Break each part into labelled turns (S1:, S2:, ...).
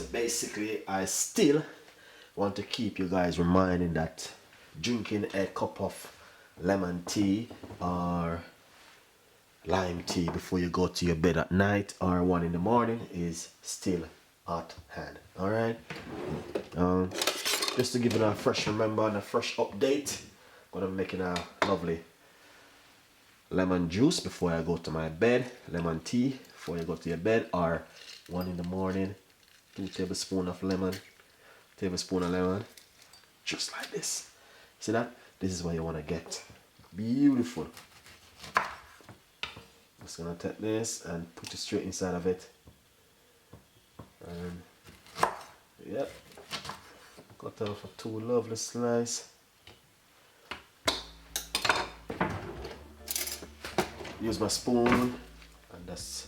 S1: So basically, I still want to keep you guys reminding that drinking a cup of lemon tea or lime tea before you go to your bed at night or 1 in the morning is still at hand. Alright, just to give you a fresh remember and a fresh update, I'm gonna be making a lovely lemon juice before I go to my bed, lemon tea before you go to your bed, or 1 in the morning, 2 tablespoons of lemon, tablespoon of lemon, just like this. See that? This is what you want to get. Beautiful. Just gonna take this and put it straight inside of it. And yep, cut off a 2 lovely slices. Use my spoon and just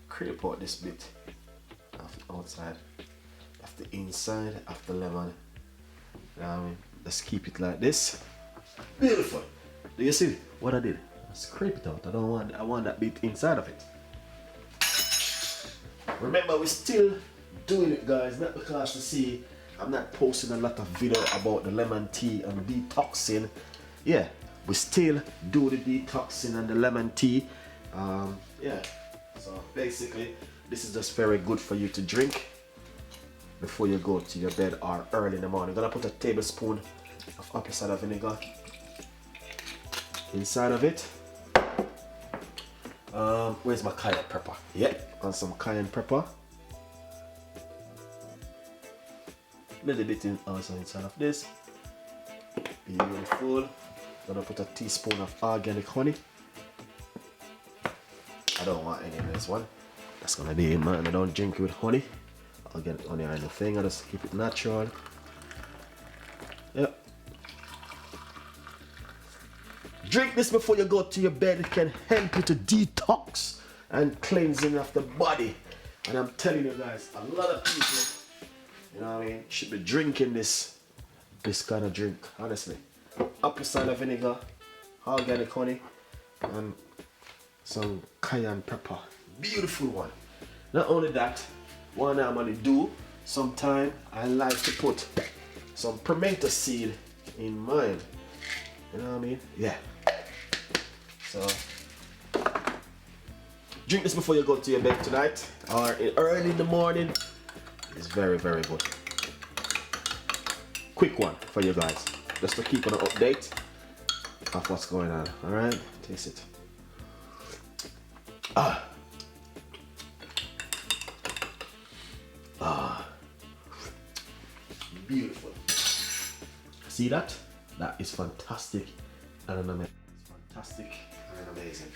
S1: scrape out this bit of the outside, of the inside of the lemon. Just keep it like this. Beautiful. Do you see what I did? I scrape it out. I want that bit inside of it. Remember, we're still doing it, guys, not because you see I'm not posting a lot of video about the lemon tea and detoxing. Yeah, we still do the detoxing and the lemon tea. Yeah, so basically this is just very good for you to drink before you go to your bed or early in the morning. I'm gonna put a tablespoon of apple cider vinegar inside of it. Where's my cayenne pepper? Yep, and some cayenne pepper. Little bit also inside of this. Beautiful. Gonna put a teaspoon of organic honey. I don't want any of this one. That's gonna be it, man. I don't drink it with honey. Organic honey or anything. I just keep it natural. Yep. Drink this before you go to your bed. It can help you to detox and cleansing of the body. And I'm telling you guys, a lot of people, you know what I mean, should be drinking this kind of drink, honestly. Apple cider vinegar, organic honey, and some cayenne pepper. Beautiful one. Not only that, what I normally do, sometimes I like to put some pimento seed in mine. You know what I mean? Yeah. So drink this before you go to your bed tonight or early in the morning. It's very, very good. Quick one for you guys, just to keep an update of what's going on. All right, taste it. Beautiful. See that? That is fantastic and amazing. Fantastic and amazing.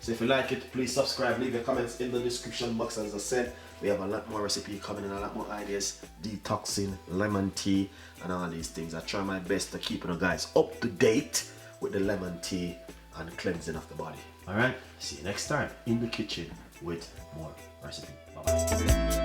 S1: So if you like it, please subscribe, leave your comments in the description box. As I said, we have a lot more recipe coming and a lot more ideas, detoxing, lemon tea, and all these things. I try my best to keep you guys up to date with the lemon tea and cleansing of the body. All right, see you next time in the kitchen with more recipe. Bye bye.